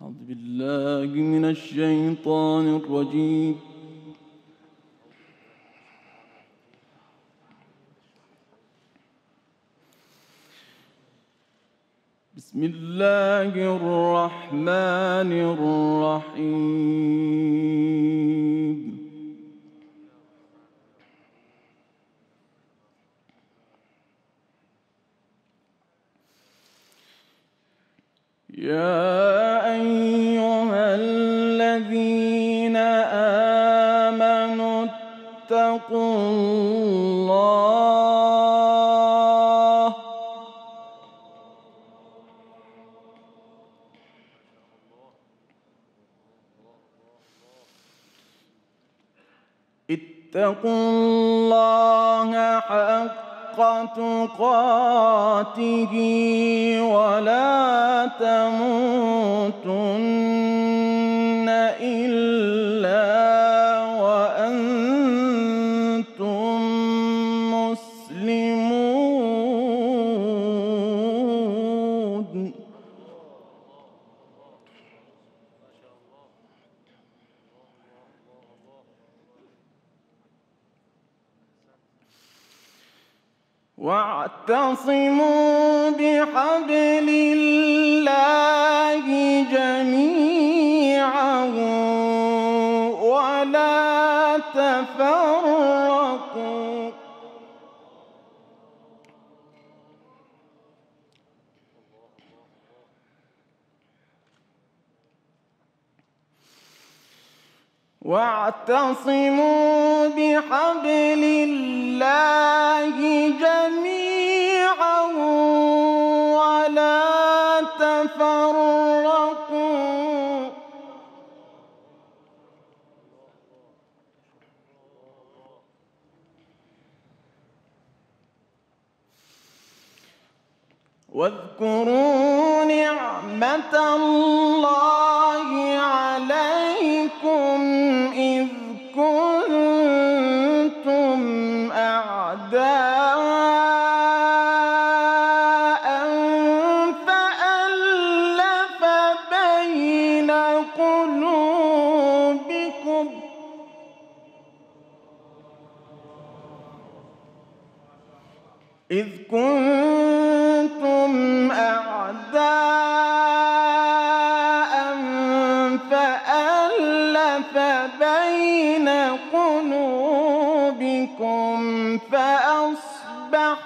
أعوذ بالله من الشيطان الرجيم. بسم الله الرحمن الرحيم. يا أيها الذين آمنوا اتقوا الله حق تقاته ولا تموتن إلا وأنتم مسلمون. واعتصموا بحبل الله جميعا ولا تفرقوا. واعتصموا بحبل الله جميعا ولا تفرقوا. واذكروا نعمة الله عليكم إذ كنتم أعداء فألف بين قلوبكم فأصبحتم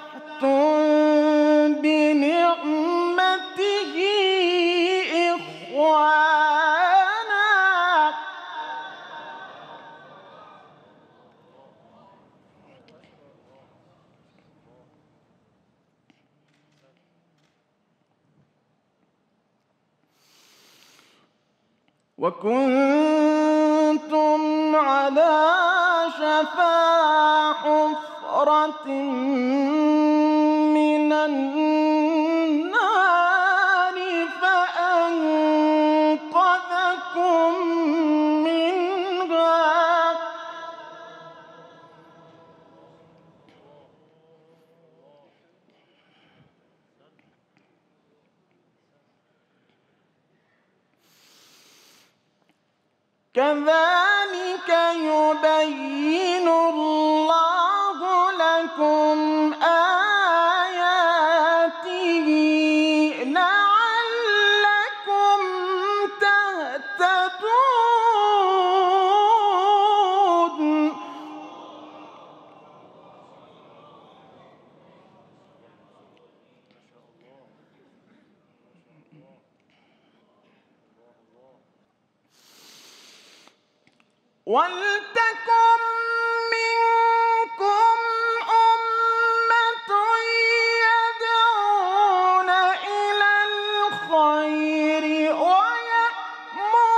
بنعمته إخوانا. وكنتم على شفا حفرة من النار فأنقذكم منها. كذلك يبين الله لكم آياته لعلكم تهتدون. ولتكن منكم أمة يدعون إلى الخير ويأمرون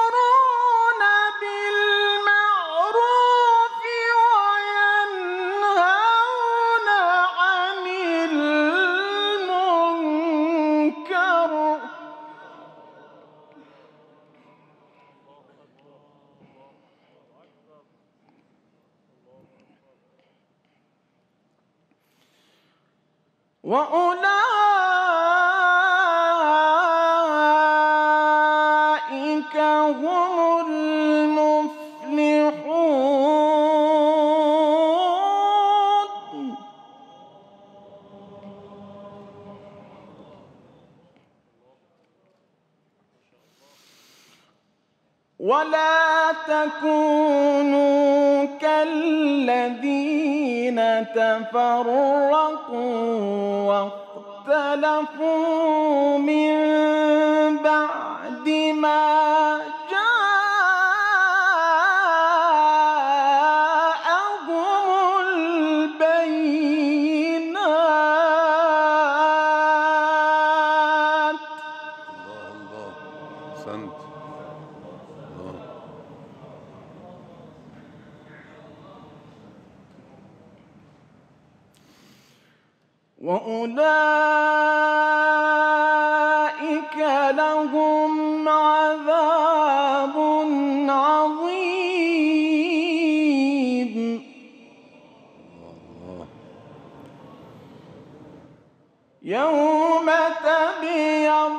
بالمعروف وينهون عن المنكر. وأولئك ولا تكونوا كالذين تفرقوا واختلفوا من بعد ما جاءهم البينات. الله الله، أحسنت. وأولئك لهم عذاب عظيم. يوم تبيض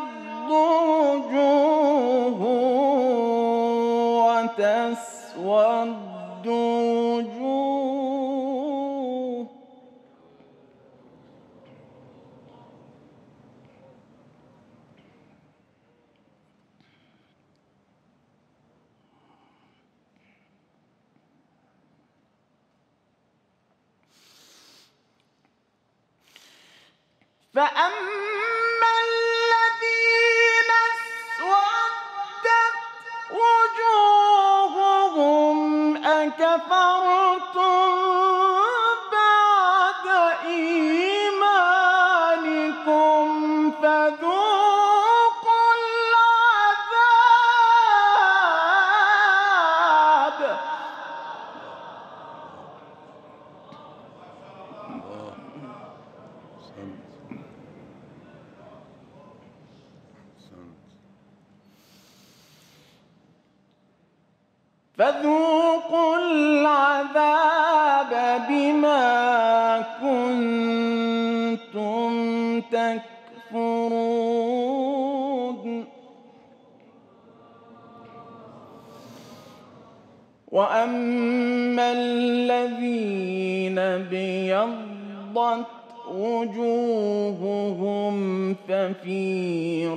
وجوه وتسود وجوه. فأما الذين اسودت وجوههم أكفرتم بعد إيمانكم فذوقوا العذاب. فذوقوا العذاب بما كنتم تكفرون. وأما الذين ابيضت وجوههم ففي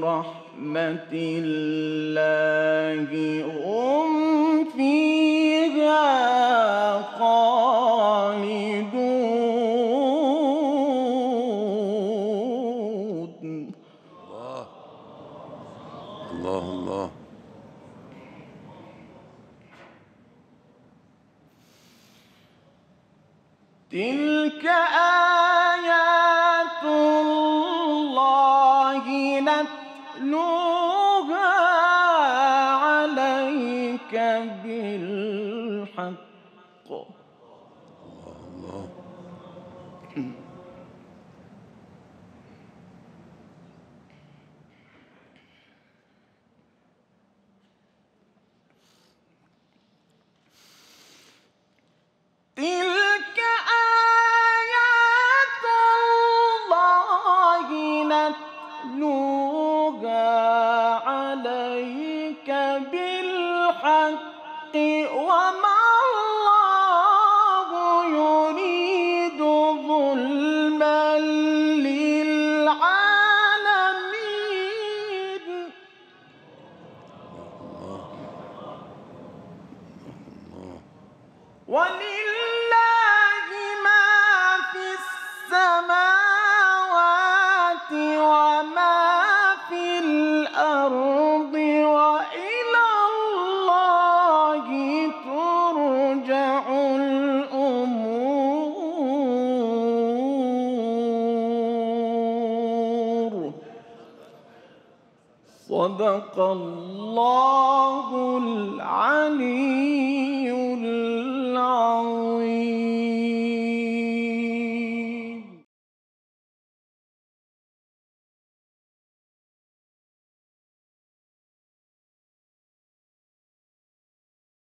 رحمة الله هم فيها خالدون. الله الله. تلك آيات الله نتلوها عليك بالحق. الله. تلك آيات الله نتلوها عليك بالحق وما الله يريد ظلما للعالمين. ولله ما في السماوات وما في الأرض وإلى الله ترجع الأمور. صدق الله العليم